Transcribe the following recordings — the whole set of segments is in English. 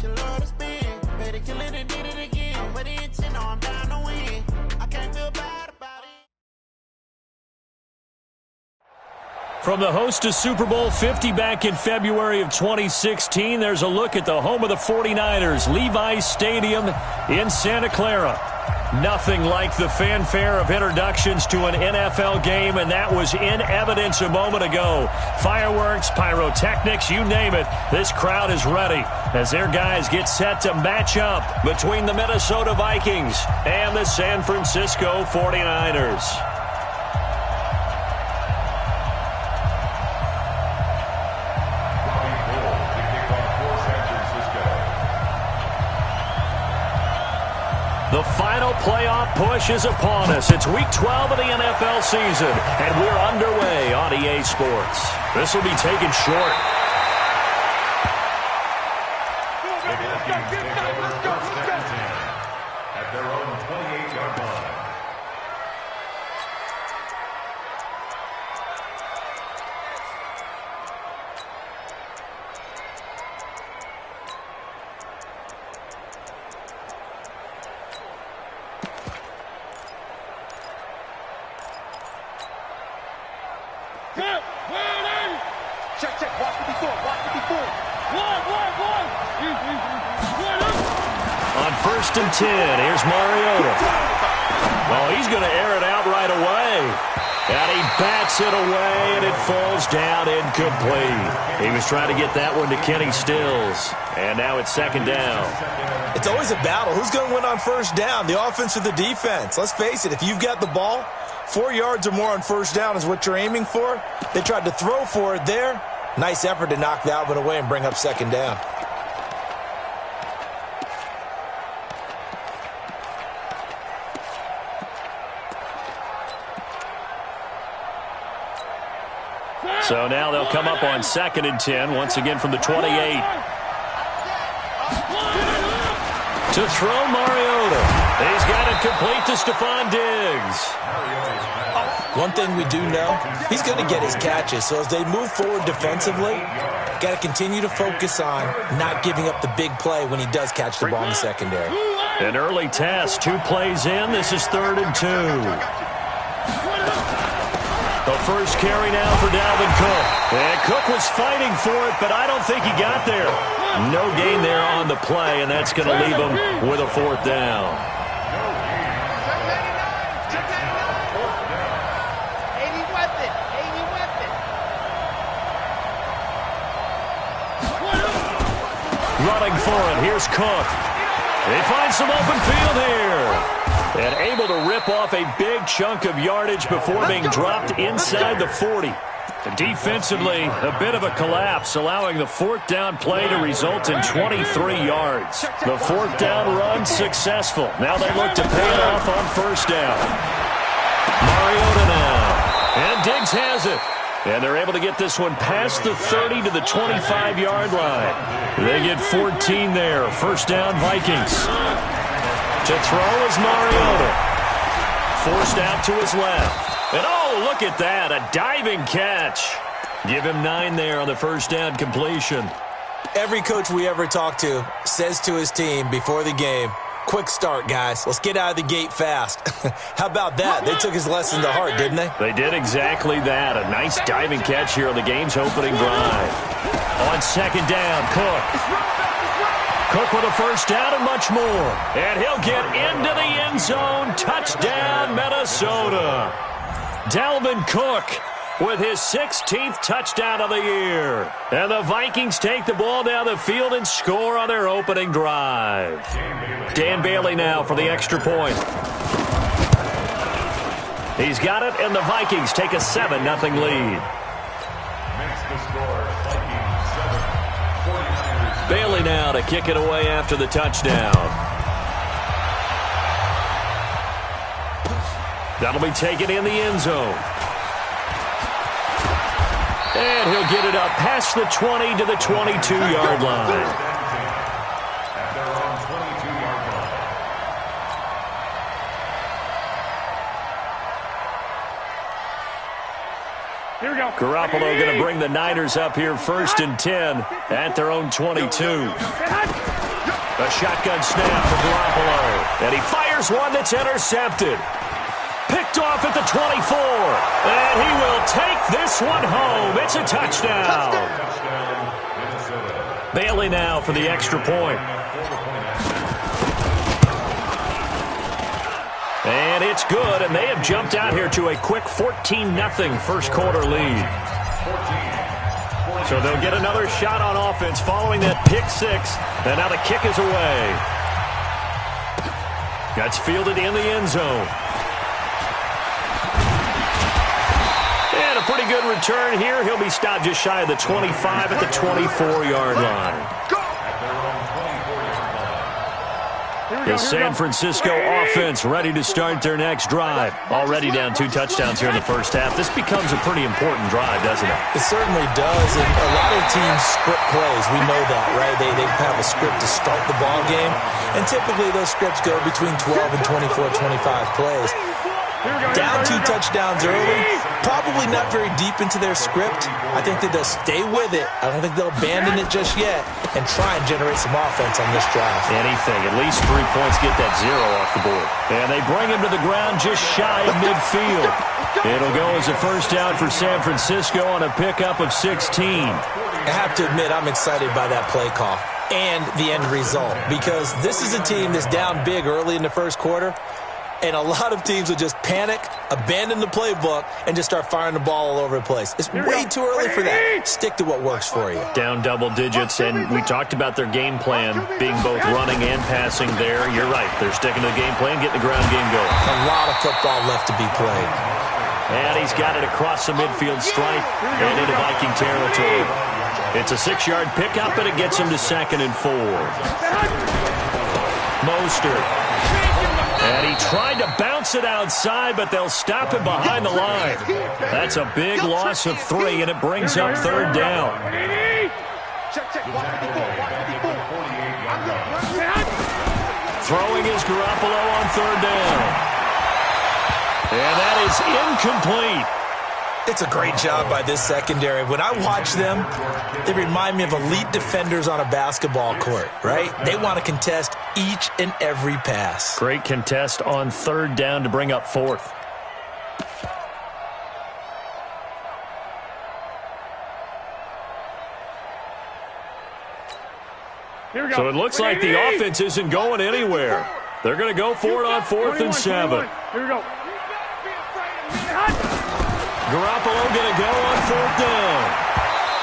She love to spin. Better kill it and did it again. I'm with the intent, no, I'm down to win. I can't feel bad about it. From the host to Super Bowl 50 back in February of 2016, there's a look at the home of the 49ers, Levi's Stadium in Santa Clara. Nothing like the fanfare of introductions to an NFL game, and that was in evidence a moment ago. Fireworks, pyrotechnics, you name it. This crowd is ready as their guys get set to match up between the Minnesota Vikings and the San Francisco 49ers. The final playoff push is upon us. It's Week 12 of the NFL season, and we're underway on EA Sports. This will be taken short. At their own 28-yard line. Check. Watch it before. On 1st and 10, here's Mariota. Oh, he's going to air it out right away. And he bats it away, and it falls down incomplete. He was trying to get that one to Kenny Stills. And now it's 2nd down. It's always a battle. Who's going to win on 1st down, the offense or the defense? Let's face it, if you've got the ball, 4 yards or more on 1st down is what you're aiming for. They tried to throw for it there. Nice effort to knock that one away and bring up 2nd down. So now they'll come up on 2nd and 10, once again from the 28. To throw Mariota. He's got it complete to Stephon Diggs. One thing we do know, he's going to get his catches. So as they move forward defensively, got to continue to focus on not giving up the big play when he does catch the ball in the secondary. An early test, 2 plays in. This is 3rd and 2. The first carry now for Dalvin Cook. And Cook was fighting for it, but I don't think he got there. No gain there on the play, and that's going to leave him with a 4th down. Running for it, here's Cook. They find some open field here. And able to rip off a big chunk of yardage before being dropped inside the 40. Defensively, a bit of a collapse, allowing the 4th down play to result in 23 yards. The 4th down run successful. Now they look to pay it off on 1st down. Mariota now. And Diggs has it. And they're able to get this one past the 30 to the 25-yard line. They get 14 there. 1st down, Vikings. To throw is Mariota. Forced out to his left. And oh, look at that, a diving catch. Give him 9 there on the 1st down completion. Every coach we ever talk to says to his team before the game, quick start, guys. Let's get out of the gate fast. How about that? They took his lesson to heart, didn't they? They did exactly that. A nice diving catch here on the game's opening drive. On 2nd down, Cook with a 1st down and much more. And he'll get into the end zone. Touchdown, Minnesota. Dalvin Cook with his 16th touchdown of the year. And the Vikings take the ball down the field and score on their opening drive. Dan Bailey now for the extra point. He's got it, and the Vikings take a 7-0 lead. Makes the score, Vikings 7, 49ers. Bailey now to kick it away after the touchdown. That'll be taken in the end zone. And he'll get it up past the 20 to the 22-yard line. At their own 22-yard line. Here we go. Garoppolo going to bring the Niners up here 1st and 10 at their own 22. A shotgun snap for Garoppolo. And he fires one that's intercepted. Picked off at the 24. And he will take this one home. It's a touchdown. Bailey now for the extra point. And it's good, and they have jumped out here to a quick 14-0 first quarter lead. So they'll get another shot on offense following that pick six. And now the kick is away. That's fielded in the end zone. And a pretty good return here. He'll be stopped just shy of the 25 at the 24-yard line. The San Francisco offense ready to start their next drive. Already down 2 touchdowns here in the first half. This becomes a pretty important drive, doesn't it? It certainly does, and a lot of teams script plays. We know that, right? They have a script to start the ball game, and typically those scripts go between 12 and 24, 25 plays. Down 2 touchdowns early, probably not very deep into their script. I think that they'll stay with it. I don't think they'll abandon it just yet and try and generate some offense on this drive. Anything, at least 3 points, get that 0 off the board. And they bring him to the ground just shy of midfield. It'll go as a first down for San Francisco on a pickup of 16. I have to admit, I'm excited by that play call and the end result, because this is a team that's down big early in the first quarter. And a lot of teams will just panic, abandon the playbook, and just start firing the ball all over the place. It's way too early for that. Stick to what works for you. Down double digits, and we talked about their game plan being both running and passing there. You're right. They're sticking to the game plan, getting the ground game going. A lot of football left to be played. And he's got it across the midfield stripe and into Viking territory. It's a 6-yard pickup, and it gets him to 2nd and 4. Mostert. And he tried to bounce it outside, but they'll stop him behind the line. That's a big loss of 3, and it brings up 3rd down. Throwing is Garoppolo on 3rd down. And that is incomplete. It's a great job by this secondary. When I watch them, they remind me of elite defenders on a basketball court, right? They want to contest each and every pass. Great contest on 3rd down to bring up 4th. So it looks like the offense isn't going anywhere. They're going to go for it on 4th and 7. Here we go. Garoppolo going to go on 4th down.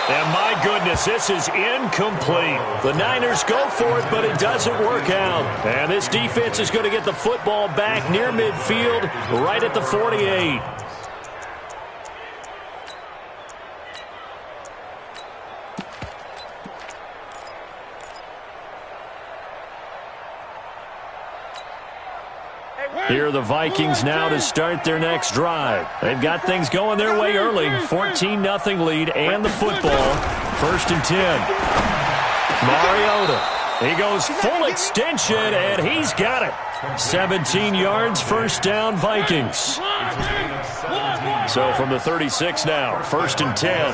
And my goodness, this is incomplete. The Niners go for it, but it doesn't work out. And this defense is going to get the football back near midfield, right at the 48. Here are the Vikings now to start their next drive. They've got things going their way early. 14-0 lead and the football. 1st and 10. Mariota. He goes full extension, and he's got it. 17 yards, 1st down, Vikings. So from the 36 now, 1st and 10.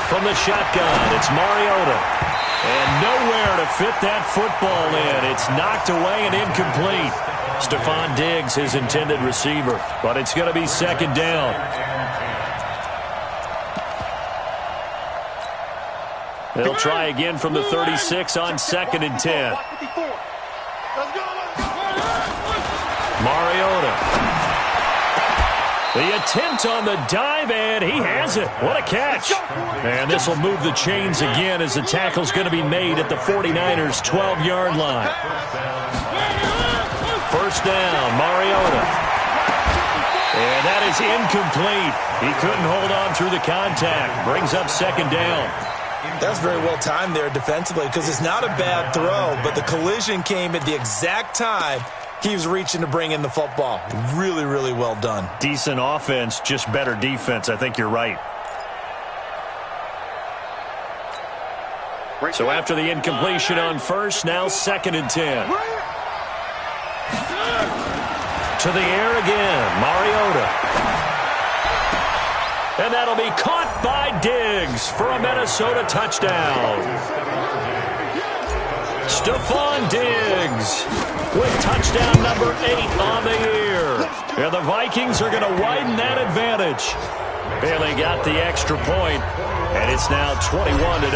From the shotgun, it's Mariota. And nowhere to fit that football in. It's knocked away and incomplete. Stephon Diggs, his intended receiver. But it's going to be 2nd down. They'll try again from the 36 on 2nd and 10. Mariota. The attempt on the dive, and he has it. What a catch. And this will move the chains again as the tackle's going to be made at the 49ers' 12-yard line. 1st down, Mariota. And that is incomplete. He couldn't hold on through the contact. Brings up 2nd down. That's very well timed there defensively, because it's not a bad throw, but the collision came at the exact time he was reaching to bring in the football. Really, really well done. Decent offense, just better defense. I think you're right. So after the incompletion on 1st, now 2nd and 10. To the air again, Mariota. And that'll be caught by Diggs for a Minnesota touchdown. Stephon Diggs with touchdown number 8 on the year. And the Vikings are going to widen that advantage. Bailey got the extra point, and it's now 21-0.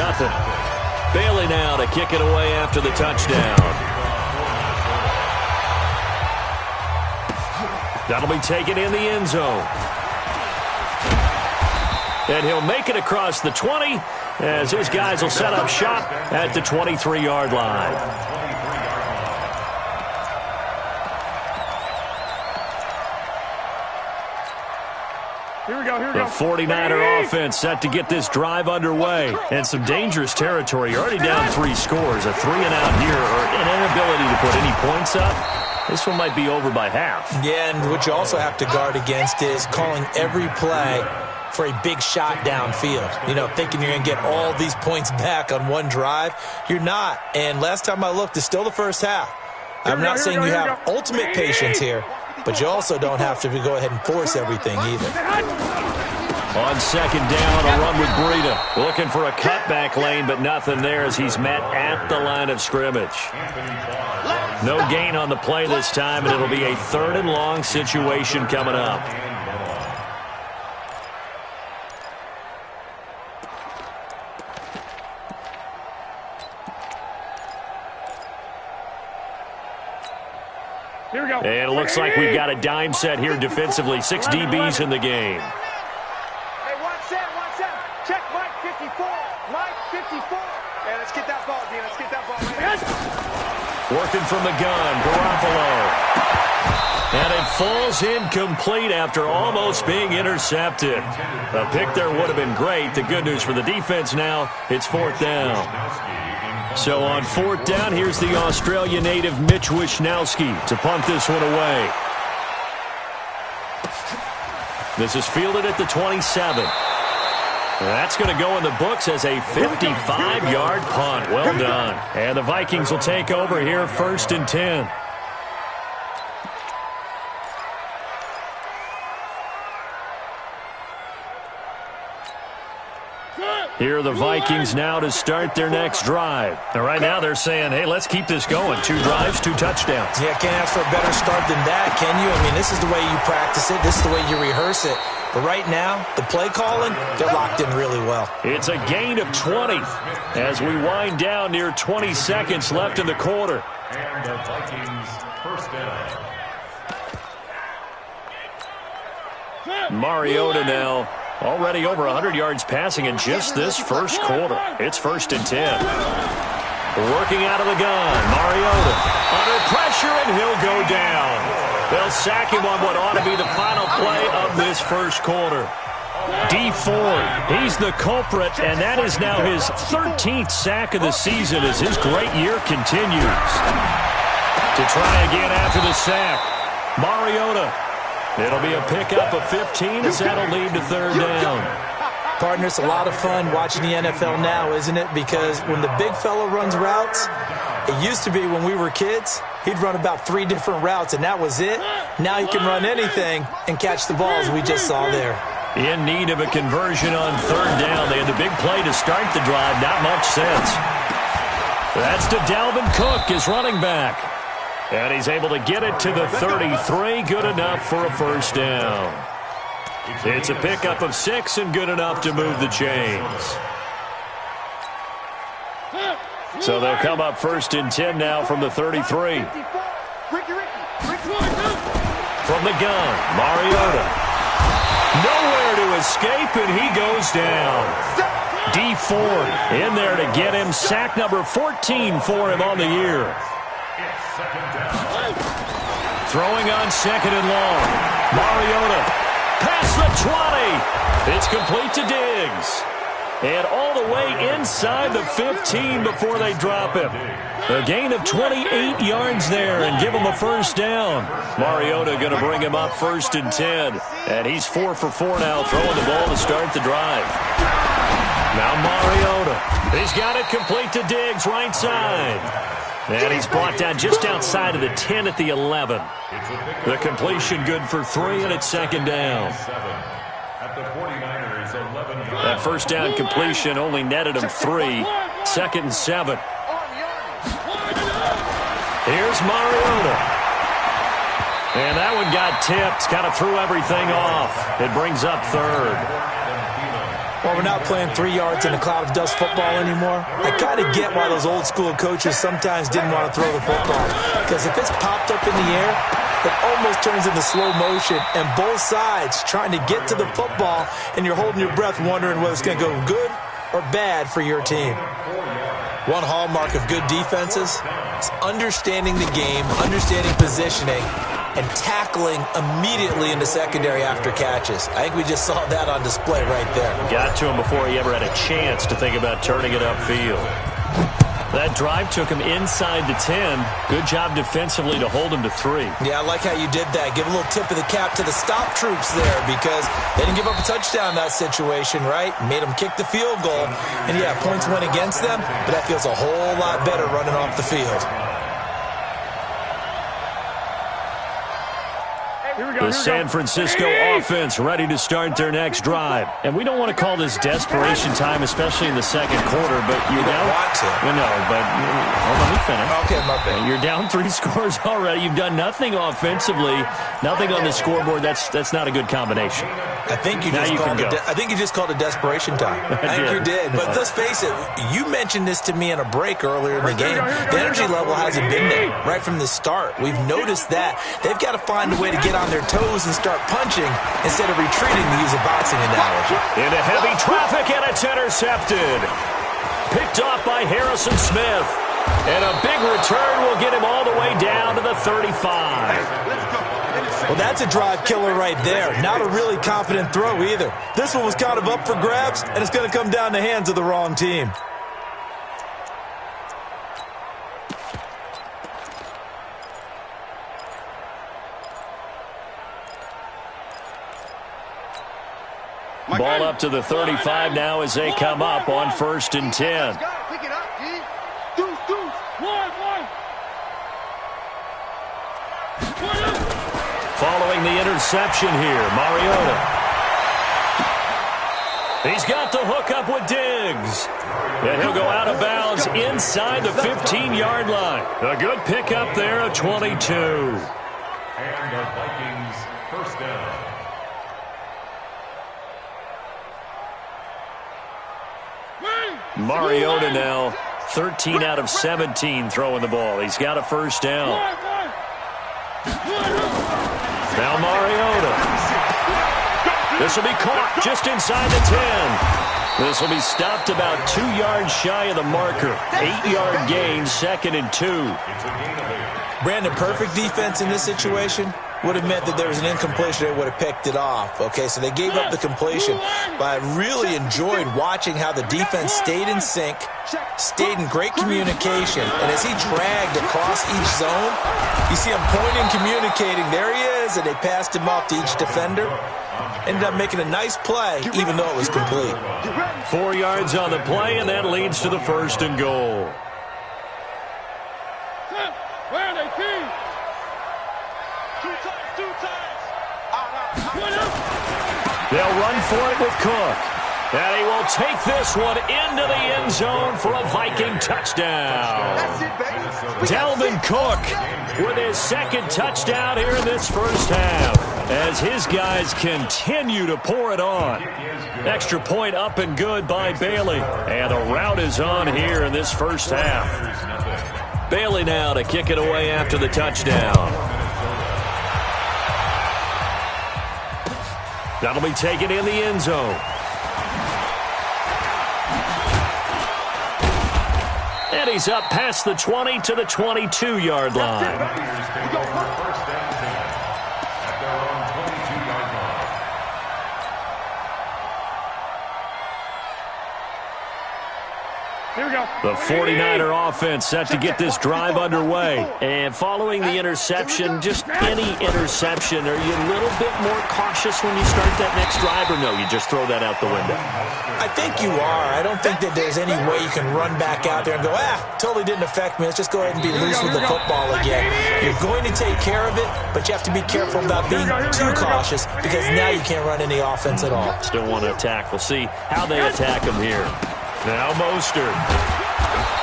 Bailey now to kick it away after the touchdown. That'll be taken in the end zone. And he'll make it across the 20 as his guys will set up shop at the 23-yard line. Here we go. The 49er offense set to get this drive underway. And some dangerous territory. You're already down 3 scores. A 3-and-out here or an inability to put any points up. This one might be over by half. Yeah, and what you also have to guard against is calling every play for a big shot downfield. You know, thinking you're going to get all these points back on one drive. You're not. And last time I looked, it's still the first half. I'm not saying you have ultimate patience here, but you also don't have to go ahead and force everything either. On second down, a run with Breida. Looking for a cutback lane, but nothing there as he's met at the line of scrimmage. No gain on the play this time, and it'll be a 3rd and long situation coming up. Here we go. And it looks like we've got a dime set here defensively. 6 DBs in the game. Hey, one set. Check Mike 54. Mike 54. Hey, let's get that ball, Dean. Let's get that ball. Working from the gun, Garoppolo. And it falls incomplete after almost being intercepted. A pick there would have been great. The good news for the defense now, it's 4th down. So on 4th down, here's the Australia native Mitch Wishnowsky to punt this one away. This is fielded at the 27. That's going to go in the books as a 55-yard punt. Well done. And the Vikings will take over here 1st and 10. Here are the Vikings now to start their next drive. And right now they're saying, hey, let's keep this going. 2 drives, 2 touchdowns. Yeah, can't ask for a better start than that, can you? I mean, this is the way you practice it. This is the way you rehearse it. But right now, the play calling, they're locked in really well. It's a gain of 20 as we wind down near 20 seconds left in the quarter. And the Vikings first down. Mariota now. Already over 100 yards passing in just this first quarter. It's 1st and 10. Working out of the gun. Mariota under pressure, and he'll go down. They'll sack him on what ought to be the final play of this first quarter. D Ford, he's the culprit, and that is now his 13th sack of the season as his great year continues. To try again after the sack, Mariota. It'll be a pickup of 15 as that'll lead to 3rd down. Partner, it's a lot of fun watching the NFL now, isn't it? Because when the big fella runs routes, it used to be when we were kids, he'd run about 3 different routes, and that was it. Now he can run anything and catch the balls we just saw there. In need of a conversion on 3rd down. They had the big play to start the drive. Not much sense. That's to Dalvin Cook, his running back. And he's able to get it to the 33. Good enough for a 1st down. It's a pickup of 6 and good enough to move the chains. So they'll come up 1st and 10 now from the 33. From the gun, Mariota. Nowhere to escape, and he goes down. D Ford in there to get him. Sack number 14 for him on the year. Throwing on 2nd and long. Mariota past the 20. It's complete to Diggs. And all the way inside the 15 before they drop him. A gain of 28 yards there and give him a 1st down. Mariota going to bring him up 1st and 10. And he's 4 for 4 now, throwing the ball to start the drive. Now Mariota. He's got it complete to Diggs, right side. And he's brought down just outside of the 10 at the 11. The completion good for 3, and it's 2nd down. That 1st down completion only netted him 3. 2nd and 7. Here's Mariota. And that one got tipped. Kind of threw everything off. It brings up third. Well, we're not playing 3 yards in a cloud of dust football anymore. I kind of get why those old school coaches sometimes didn't want to throw the football. Because if it's popped up in the air, it almost turns into slow motion. And both sides trying to get to the football, and you're holding your breath wondering whether it's going to go good or bad for your team. One hallmark of good defenses is understanding the game, understanding positioning, and tackling immediately into secondary after catches. I think we just saw that on display right there. Got to him before he ever had a chance to think about turning it upfield. That drive took him inside the 10. Good job defensively to hold him to 3. Yeah, I like how you did that. Give a little tip of the cap to the stop troops there because they didn't give up a touchdown in that situation, right? Made them kick the field goal. And, yeah, points went against them, but that feels a whole lot better running off the field. The San Francisco offense ready to start their next drive. And we don't want to call this desperation time, especially in the second quarter, but you're down. Want to. No, but hold on, let me finish. Okay, my bad. You're down 3 scores already. You've done nothing offensively, nothing on the scoreboard. That's not a good combination. I think you just called it desperation time. I think you did. But let's face it, you mentioned this to me in a break earlier in the game. The energy level hasn't been there right from the start. We've noticed that. They've got to find a way to get on their toes and start punching instead of retreating, to use a boxing analogy. Into heavy traffic, and it's intercepted. Picked off by Harrison Smith. And a big return will get him all the way down to the 35. Well, that's a drive killer right there. Not a really confident throw either. This one was kind of up for grabs, and it's going to come down the hands of the wrong team. Ball up to the 35 now as they come up on 1st and 10. Following the interception here, Mariota. He's got the hook up with Diggs. And he'll go out of bounds inside the 15-yard line. A good pickup there of 22. And the Vikings first down. Mariota now 13 out of 17 throwing the ball. He's got a first down. Now Mariota. This will be caught just inside the 10. This will be stopped about 2 yards shy of the marker. 8-yard gain, 2nd and 2. Brandon, perfect defense in this situation would have meant that there was an incompletion. They would have picked it off. Okay, so they gave up the completion. But I really enjoyed watching how the defense stayed in sync, stayed in great communication. And as he dragged across each zone, you see him pointing, communicating. There he is, and they passed him off to each defender. Ended up making a nice play, even though it was complete. 4 yards on the play, and that leads to the 1st and goal. They'll run for it with Cook. And he will take this one into the end zone for a Viking touchdown. Dalvin Cook with his 2nd touchdown here in this first half as his guys continue to pour it on. Extra point up and good by Bailey. And the route is on here in this first half. Bailey now to kick it away after the touchdown. That'll be taken in the end zone. And he's up past the 20 to the 22-yard line. The 49er offense set to get this drive underway. And following the interception, just any interception, are you a little bit more cautious when you start that next drive, or no, you just throw that out the window? I think you are. I don't think that there's any way you can run back out there and go, totally didn't affect me. Let's just go ahead and be loose with the football again. You're going to take care of it, but you have to be careful about being too cautious because now you can't run any offense at all. Still want to attack. We'll see how they attack him here. Now Mostert.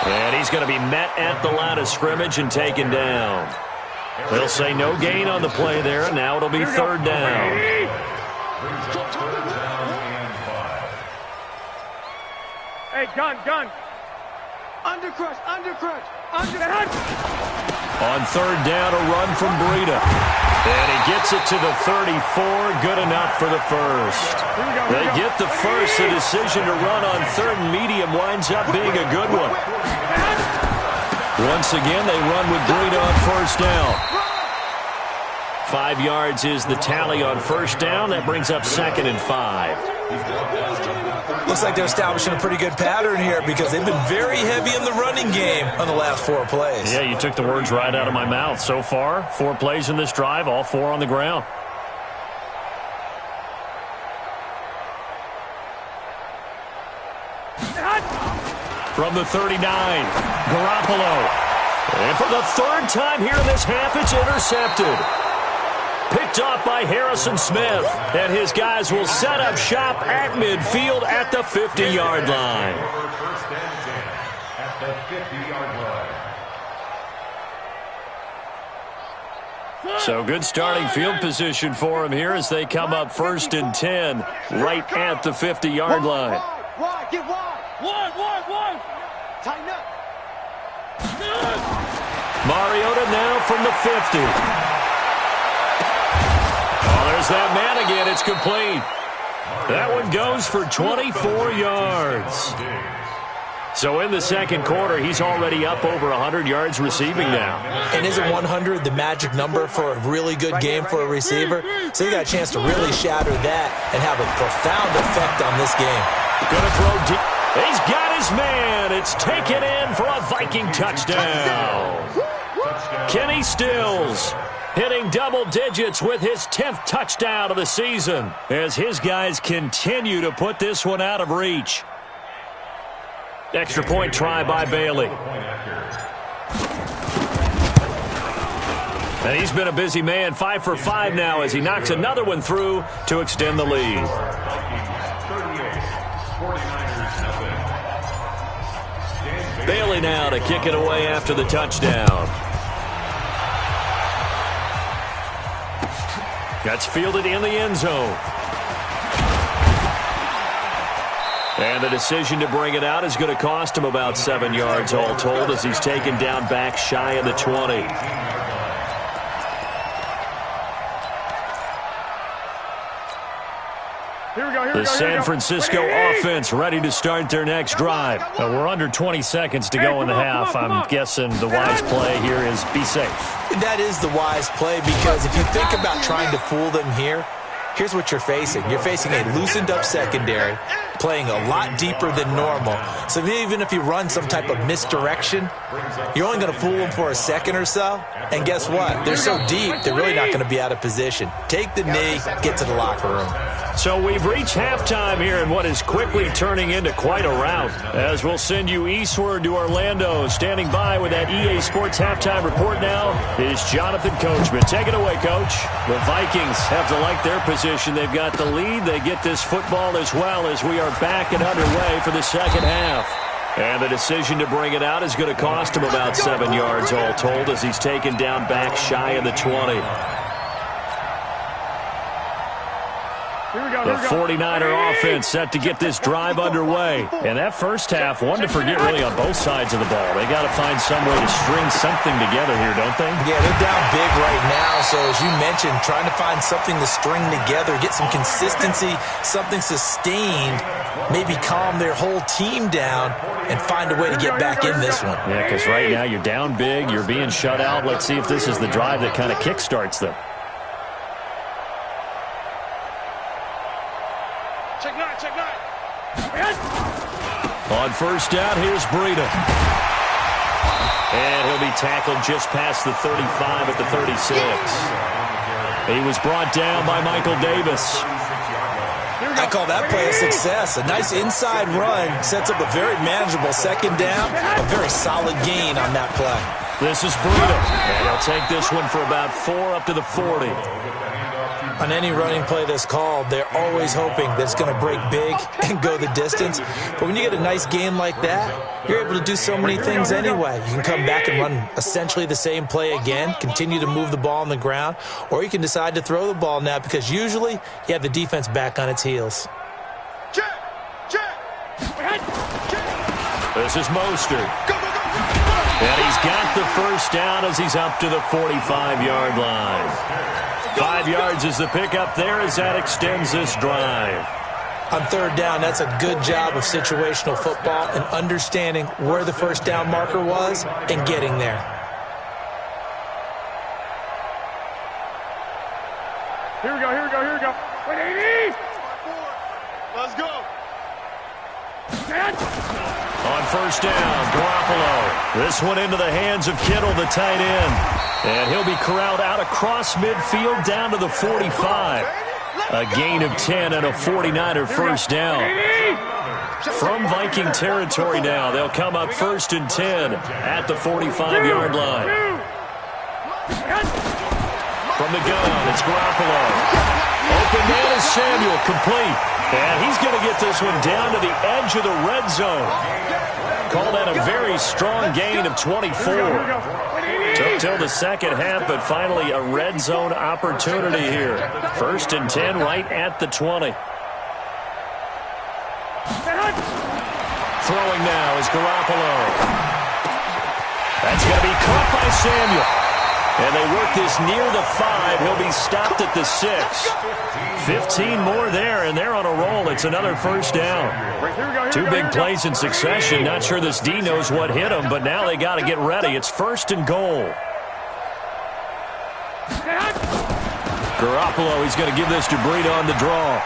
And he's going to be met at the line of scrimmage and taken down. They'll say no gain on the play there, and now it'll be third down. Hey, gun. Undercrush. On third down, a run from Breida. And he gets it to the 34. Good enough for the first. They get the first. The decision to run on third and medium winds up being a good one. Once again, they run with Breida on first down. 5 yards is the tally on first down. That brings up 2nd and 5. Looks like they're establishing a pretty good pattern here because they've been very heavy in the running game on the last 4 plays. Yeah, you took the words right out of my mouth. So far, 4 plays in this drive, all 4 on the ground. From the 39, Garoppolo. And for the 3rd time here in this half, it's intercepted. Picked off by Harrison Smith. And his guys will set up shop at midfield at the 50-yard line. First and 10 at the 50-yard line. So good starting field position for him here as they come up 1st and 10 right at the 50-yard line. Wide, get wide. Wide. Tighten up. Mariota now from the 50. Oh, there's that man again. It's complete. That one goes for 24 yards. So in the second quarter, he's already up over 100 yards receiving now. And isn't 100 the magic number for a really good game for a receiver? So you got a chance to really shatter that and have a profound effect on this game. Going to throw deep. He's got his man. It's taken in for a Viking touchdown. Kenny Stills hitting double digits with his 10th touchdown of the season as his guys continue to put this one out of reach. Extra point try by Bailey. And he's been a busy man, 5 for 5 now as he knocks another one through to extend the lead. Bailey now to kick it away after the touchdown. That's fielded in the end zone. And the decision to bring it out is going to cost him about 7 yards all told as he's taken down back shy of the 20. The San Francisco offense ready to start their next drive. We're under 20 seconds to go in the half. I'm guessing the wise play here is be safe. That is the wise play because if you think about trying to fool them here, here's what you're facing. You're facing a loosened up secondary, playing a lot deeper than normal. So even if you run some type of misdirection, you're only going to fool them for a second or so. And guess what? They're so deep, they're really not going to be out of position. Take the knee, get to the locker room. So we've reached halftime here in what is quickly turning into quite a rout. As we'll send you eastward to Orlando. Standing by with that EA Sports halftime report now is Jonathan Coachman. Take it away, Coach. The Vikings have to like their position. They've got the lead. They get this football as well as we are back and underway for the second half. And the decision to bring it out is going to cost him about 7 yards all told as he's taken down back shy of the 20. The 49er offense set to get this drive underway. And that first half, one to forget really on both sides of the ball. They got to find some way to string something together here, don't they? Yeah, they're down big right now. So as you mentioned, trying to find something to string together, get some consistency, something sustained, maybe calm their whole team down and find a way to get back in this one. Yeah, because right now you're down big, you're being shut out. Let's see if this is the drive that kind of kickstarts them. Check nine. On first down, here's Breida. And he'll be tackled just past the 35 at the 36. He was brought down by Michael Davis. I call that play a success. A nice inside run sets up a very manageable second down, a very solid gain on that play. This is Breida. And he'll take this one for about 4 up to the 40. On any running play that's called, they're always hoping that it's going to break big and go the distance. But when you get a nice game like that, you're able to do so many things anyway. You can come back and run essentially the same play again, continue to move the ball on the ground, or you can decide to throw the ball now because usually you have the defense back on its heels. This is Mostert. And he's got the first down as he's up to the 45-yard line. 5 yards is the pickup there as that extends this drive. On third down, that's a good job of situational football and understanding where the first down marker was and getting there. Here we go. Wait, 80! Let's go. On first down, Garoppolo. This one into the hands of Kittle, the tight end. And he'll be corralled out across midfield down to the 45. A gain of 10 and a 49er first down. From Viking territory now, they'll come up 1st and 10 at the 45-yard line. From the gun, it's Garoppolo. Open man is Samuel, complete. And he's going to get this one down to the edge of the red zone. Call that a very strong gain of 24. Took till the second half, but finally a red zone opportunity here. 1st and 10 right at the 20. Throwing now is Garoppolo. That's going to be caught by Samuel. And they work this near the 5. He'll be stopped at the 6. 15 more there, and they're on a roll. It's another first down. 2 big plays in succession. Not sure this D knows what hit him, but now they got to get ready. It's 1st and goal. Garoppolo, he's going to give this to Breida on the draw.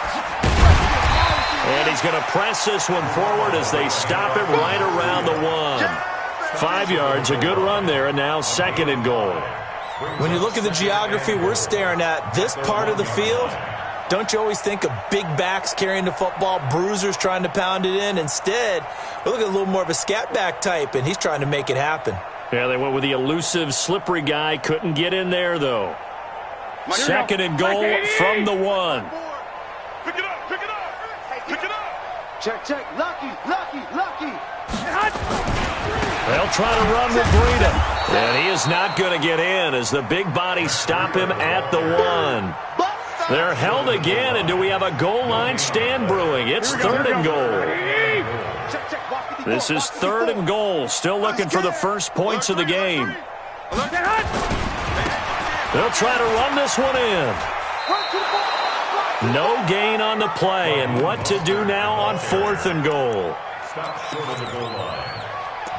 And he's going to press this one forward as they stop it right around the 1. 5 yards, a good run there, and now 2nd and goal. When you look at the geography we're staring at, this part of the field, don't you always think of big backs carrying the football, bruisers trying to pound it in? Instead, we look at a little more of a scat back type, and he's trying to make it happen. Yeah, they went with the elusive, slippery guy. Couldn't get in there, though. 2nd and goal from the 1. Pick it up. Check. Lucky. They'll try to run with Breida. And he is not going to get in as the big bodies stop him at the 1. They're held again, and do we have a goal line stand brewing? It's 3rd and goal. This is 3rd and goal. Still looking for the first points of the game. They'll try to run this one in. No gain on the play, and what to do now on 4th and goal. Stop short of the goal line.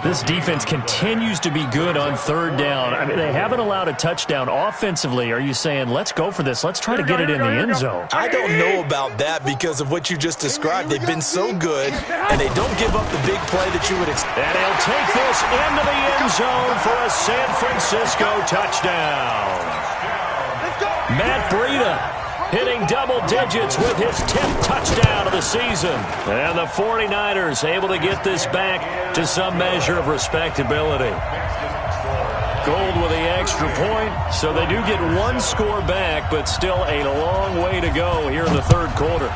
This defense continues to be good on 3rd down. I mean, they haven't allowed a touchdown offensively. Are you saying, let's go for this? Let's try to get it in the end zone. I don't know about that because of what you just described. They've been so good, and they don't give up the big play that you would expect. And he'll take this into the end zone for a San Francisco touchdown. Matt Breida hitting double digits with his 10th touchdown of the season. And the 49ers able to get this back to some measure of respectability. Gold with the extra point, so they do get 1 score back, but still a long way to go here in the 3rd quarter.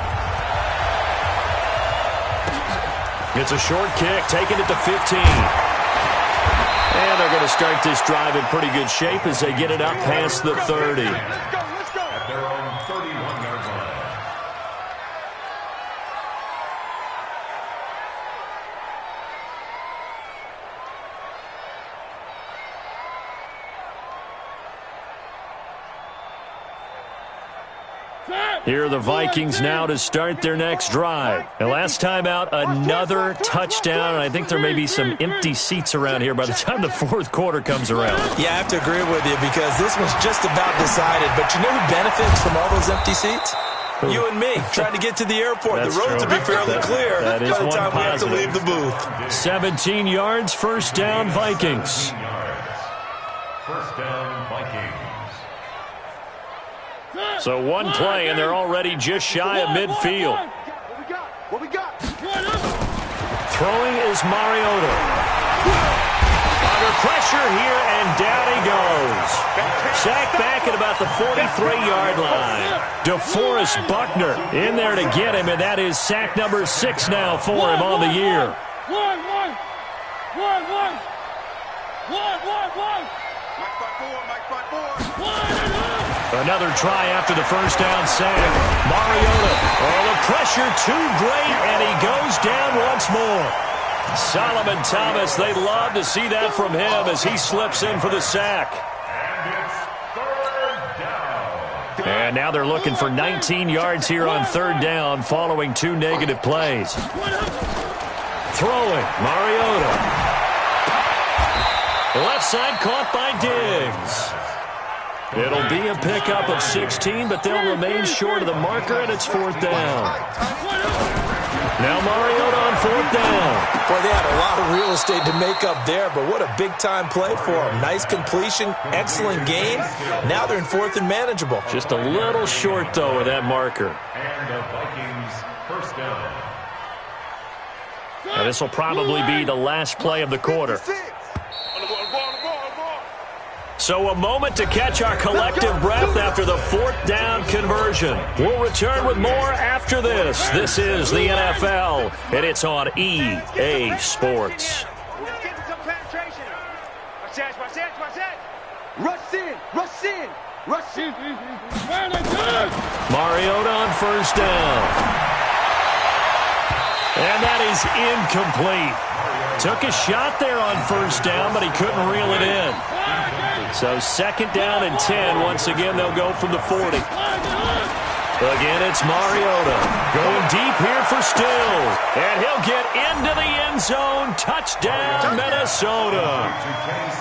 It's a short kick, taking it to 15. And they're going to start this drive in pretty good shape as they get it up past the 30. At their own 31-yard line. Here are the Vikings now to start their next drive. And last time out, another touchdown. And I think there may be some empty seats around here by the time the 4th quarter comes around. Yeah, I have to agree with you because this was just about decided. But you know who benefits from all those empty seats? You and me, trying to get to the airport. That's the roads true. will be fairly clear by That is the one time we have to positive. leave the booth. 17 yards, first down, Vikings. 17 yards. First down, Vikings. So 1 play, and they're already just shy of midfield. What we got? Throwing is Mariota. Under pressure here, and down he goes. Sacked back back at about the 43-yard line. DeForest Buckner in there to get him, and that is sack number 6 now for him on the year. Another try after the first down sack. Mariota. Oh, the pressure too great, and he goes down once more. Solomon Thomas, they love to see that from him as he slips in for the sack. And it's third down. And now they're looking for 19 yards here on third down following 2 negative plays. Throwing, Mariota. Left side caught by Diggs. It'll be a pickup of 16, but they'll remain short of the marker, and it's fourth down. Now Mariota on fourth down. Boy, they had a lot of real estate to make up there, but what a big-time play for them. Nice completion, excellent game. Now they're in fourth and manageable. Just a little short, though, of that marker. And the Vikings first down. Now this will probably be the last play of the quarter. So a moment to catch our collective breath after the fourth down conversion. We'll return with more after this. This is the NFL, and it's on EA Sports. Mariota on first down. And that is incomplete. Took a shot there on first down, but he couldn't reel it in. So second down and 10. Once again, they'll go from the 40. Again, it's Mariota going deep here for Stills. And he'll get into the end zone. Touchdown, Minnesota.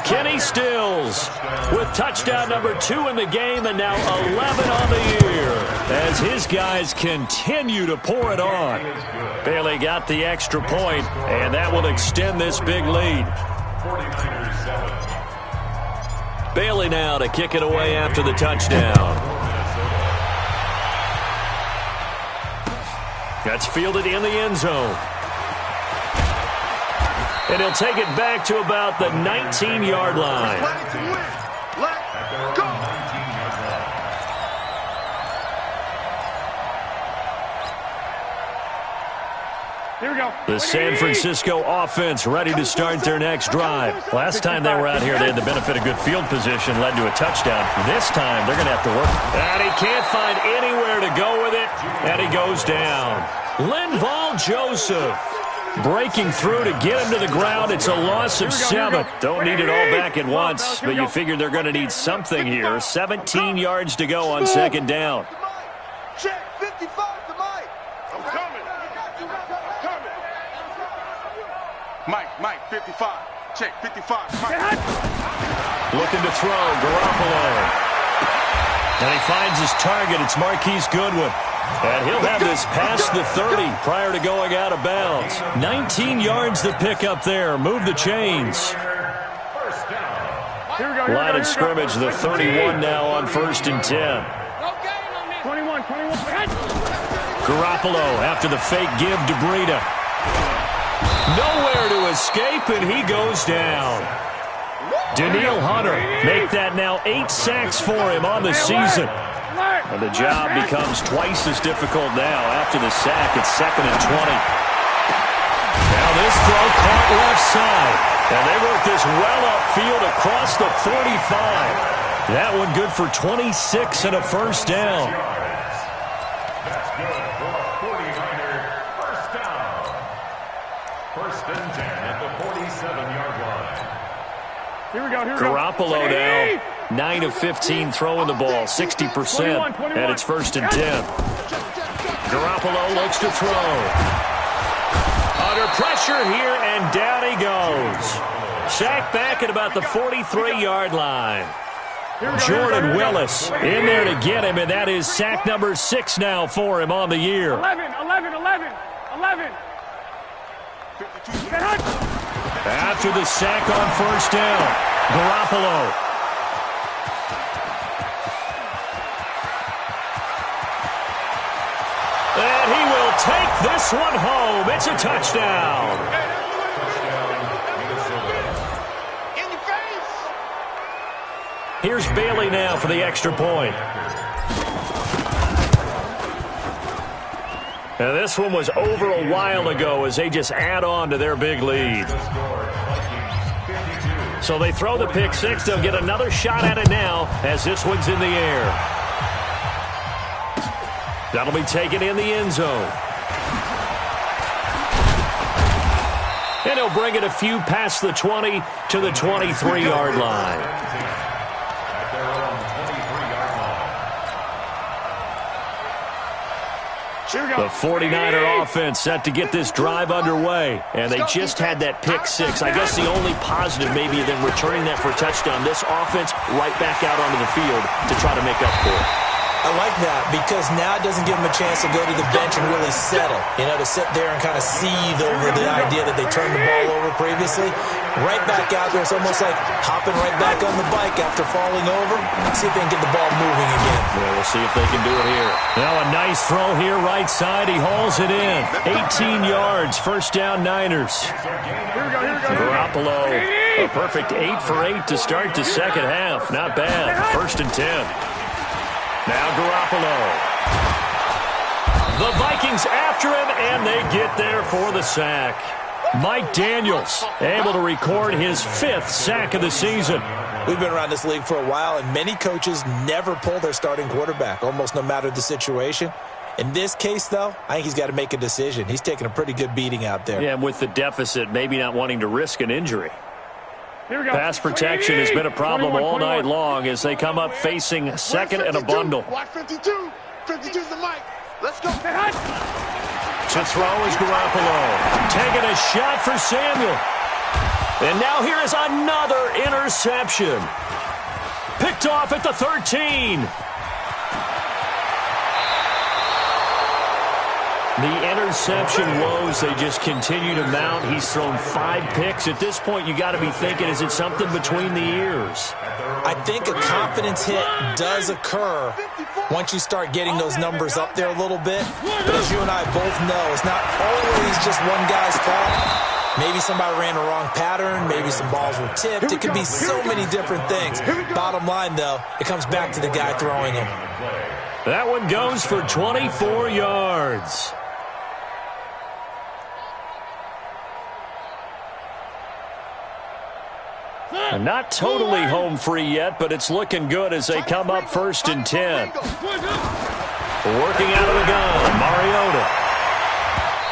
Kenny Stills with touchdown number 2 in the game and now 11 on the year as his guys continue to pour it on. Bailey got the extra point, and that will extend this big lead. 49ers 7. Bailey now to kick it away after the touchdown. That's fielded in the end zone. And he'll take it back to about the 19-yard line. Let's go. Here we go. The San Francisco offense ready to start their next drive. Last time they were out here, they had the benefit of good field position, led to a touchdown. This time, they're going to have to work. And he can't find anywhere to go with it, and he goes down. Linval Joseph breaking through to get him to the ground. It's a loss of 7. Don't need it all back at once, but you figure they're going to need something here. 17 yards to go on second down. Check 55 to Mike. I'm coming. Mike, 55. Check, 55. Mike. Looking to throw, Garoppolo. And he finds his target. It's Marquise Goodwin. And he'll have this past the 30 prior to going out of bounds. 19 yards to pick up there. Move the chains. Line of scrimmage, the 31 now on first and 10. 21. Garoppolo after the fake give to Breida. Nowhere to escape, and he goes down. Danielle Hunter make that now 8 sacks for him on the season. And the job becomes twice as difficult now. After the sack, it's second and 20. Now this throw caught left side. And they work this well upfield across the 45. That one good for 26 and a first down. That's good for a 49er first down. First and 10 at the 47-yard line. Here we go. Garoppolo now, 9 of 15 throwing the ball, 60%, and it's first and 10. Garoppolo looks to throw. Under pressure here, and down he goes. Sacked back at about the 43-yard line. Jordan Willis in there to get him, and that is sack number 6 now for him on the year. 11. After the sack on first down, Garoppolo. And he will take this one home. It's a touchdown. In your face. Here's Bailey now for the extra point. Now this one was over a while ago as they just add on to their big lead. So they throw the pick six. They'll get another shot at it now as this one's in the air. That'll be taken in the end zone. And he'll bring it a few past the 20 to the 23-yard line. The 49er offense set to get this drive underway, and they just had that pick six. I guess the only positive maybe than returning that for a touchdown, this offense right back out onto the field to try to make up for it. I like that because now it doesn't give them a chance to go to the bench and really settle, to sit there and kind of seethe over the idea that they turned the ball over previously. Right back out there, it's almost like hopping right back on the bike after falling over. See if they can get the ball moving again. Yeah, we'll see if they can do it here. Now a nice throw here, right side. He hauls it in. 18 yards, first down Niners. Garoppolo, a perfect 8 for 8 to start the second half. Not bad. First and 10. Now Garoppolo. The Vikings after him, and they get there for the sack. Mike Daniels able to record his 5th sack of the season. We've been around this league for a while, and many coaches never pull their starting quarterback, almost no matter the situation. In this case, though, I think he's got to make a decision. He's taking a pretty good beating out there. Yeah, and with the deficit, maybe not wanting to risk an injury. Pass protection has been a problem all night long as they come up facing second and a bundle. Watch 52. 52's the mic. Let's go. To throw is Garoppolo. Taking a shot for Samuel. And now here is another interception. Picked off at the 13. The interception woes, they just continue to mount. He's thrown 5 picks. At this point, you got to be thinking, is it something between the ears? I think a confidence hit does occur once you start getting those numbers up there a little bit. But as you and I both know, it's not always just one guy's fault. Maybe somebody ran a wrong pattern. Maybe some balls were tipped. It could be so many different things. Bottom line, though, it comes back to the guy throwing them. That one goes for 24 yards. Not totally home free yet, but it's looking good as they come up first and 10. Working out of the gun, Mariota.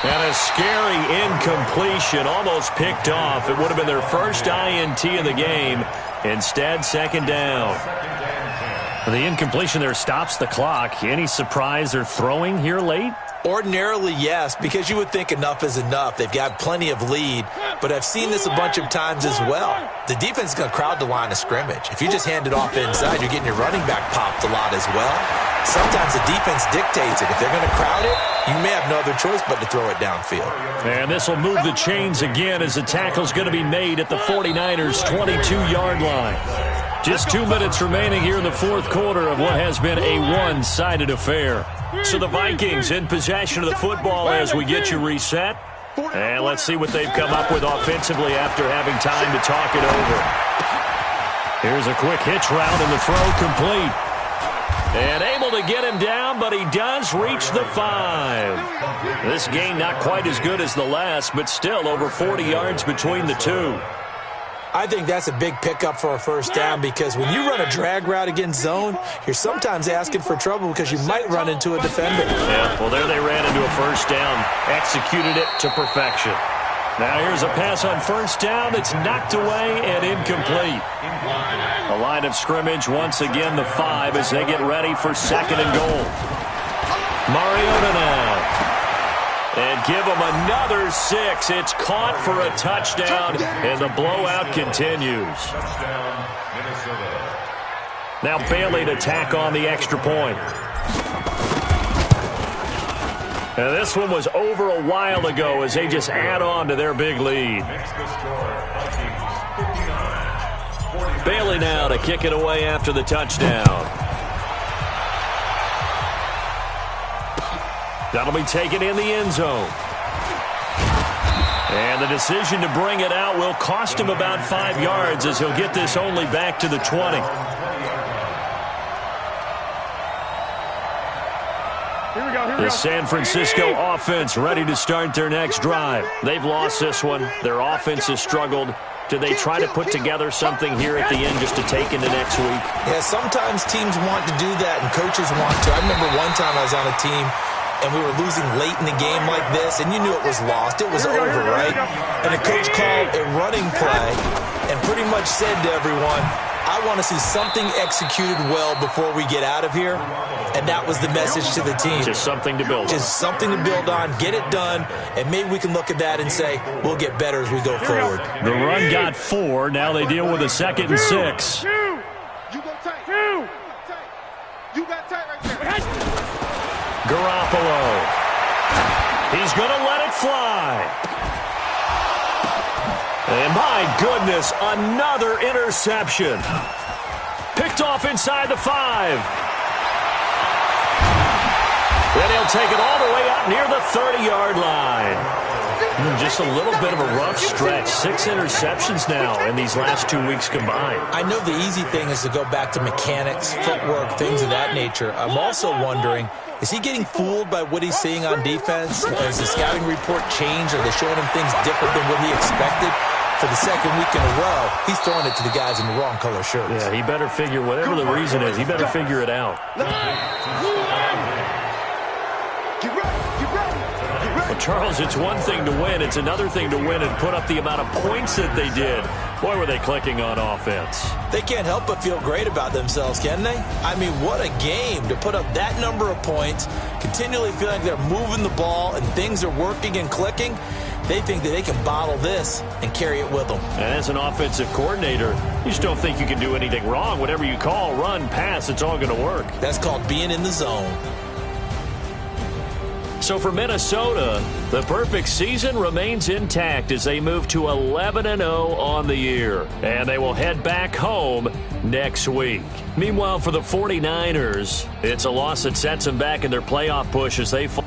And a scary incompletion, almost picked off. It would have been their first INT of the game. Instead, second down. The incompletion there stops the clock. Any surprise they're throwing here late? Ordinarily, yes, because you would think enough is enough. They've got plenty of lead, but I've seen this a bunch of times as well. The defense is going to crowd the line of scrimmage. If you just hand it off inside, you're getting your running back popped a lot as well. Sometimes the defense dictates it. If they're going to crowd it, you may have no other choice but to throw it downfield. And this will move the chains again as the tackle's going to be made at the 49ers' 22-yard line. Just 2 minutes remaining here in the fourth quarter of what has been a one-sided affair. So the Vikings in possession of the football as we get you reset. And let's see what they've come up with offensively after having time to talk it over. Here's a quick hitch route and the throw complete. And able to get him down, but he does reach the 5. This gain not quite as good as the last, but still over 40 yards between the two. I think that's a big pickup for a first down because when you run a drag route against zone, you're sometimes asking for trouble because you might run into a defender. Yeah, well, there they ran into a first down, executed it to perfection. Now here's a pass on first down. It's knocked away and incomplete. A line of scrimmage, once again the 5 as they get ready for second and goal. Mariota now. And give them another 6. It's caught for a touchdown, and the blowout continues. Now Bailey to tack on the extra point. And this one was over a while ago as they just add on to their big lead. Bailey now to kick it away after the touchdown. That'll be taken in the end zone. And the decision to bring it out will cost him about 5 yards as he'll get this only back to the 20. The San Francisco offense ready to start their next drive. They've lost this one. Their offense has struggled. Do they try to put together something here at the end just to take into next week? Yeah, sometimes teams want to do that and coaches want to. I remember one time I was on a team and we were losing late in the game like this, and you knew it was lost. It was over, right? And the coach called a running play and pretty much said to everyone, I want to see something executed well before we get out of here. And that was the message to the team. Just something to build on. Just something to build on, get it done, and maybe we can look at that and say, we'll get better as we go forward. The run got 4. Now they deal with a 2nd and 6. You go tight. You got tight right there. Garoppolo. He's going to let it fly. And my goodness, another interception. Picked off inside the 5. And he'll take it all the way out near the 30-yard line. Just a little bit of a rough stretch. 6 interceptions now in these last 2 weeks combined. I know the easy thing is to go back to mechanics, footwork, things of that nature. I'm also wondering, is he getting fooled by what he's seeing on defense? Has the scouting report changed? Are they showing him things different than what he expected? For the 2nd week in a row, he's throwing it to the guys in the wrong color shirts. Yeah, he better figure, whatever the reason is, he better figure it out. Well, Charles, it's one thing to win. It's another thing to win and put up the amount of points that they did. Boy, were they clicking on offense. They can't help but feel great about themselves, can they? I mean, what a game to put up that number of points, continually feeling like they're moving the ball and things are working and clicking. They think that they can bottle this and carry it with them. And as an offensive coordinator, you just don't think you can do anything wrong. Whatever you call, run, pass, it's all going to work. That's called being in the zone. So for Minnesota, the perfect season remains intact as they move to 11-0 on the year. And they will head back home next week. Meanwhile, for the 49ers, it's a loss that sets them back in their playoff push as they fall.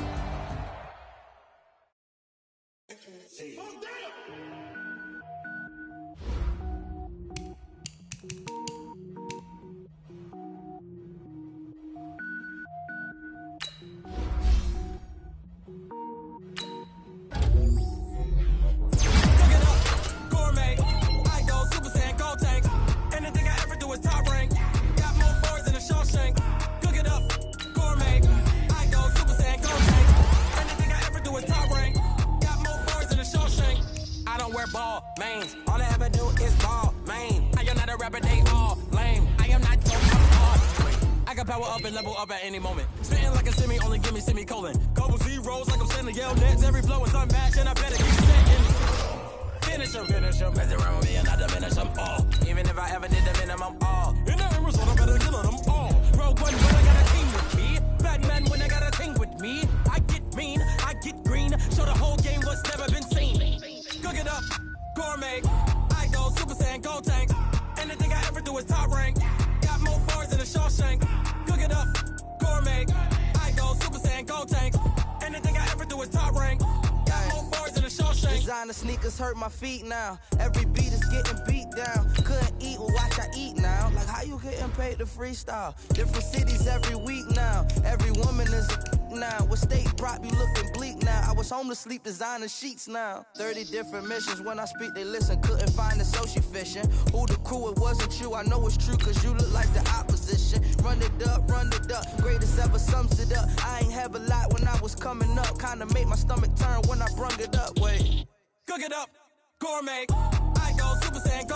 Sneakers hurt my feet now. Every beat is getting beat down. Couldn't eat, well, watch I eat now. Like how you getting paid to freestyle? Different cities every week now. Every woman is a now. What state prop you looking bleak now? I was home to sleep designing sheets now. 30 different missions. When I speak, they listen. Couldn't find the social fishing. Who the crew? It wasn't you. I know it's true, cause you look like the opposition. Run it up, greatest ever sums it up. I ain't have a lot when I was coming up. Kinda made my stomach turn when I brung it up. Wait. Cook it up, gourmet. I go Super Saiyan.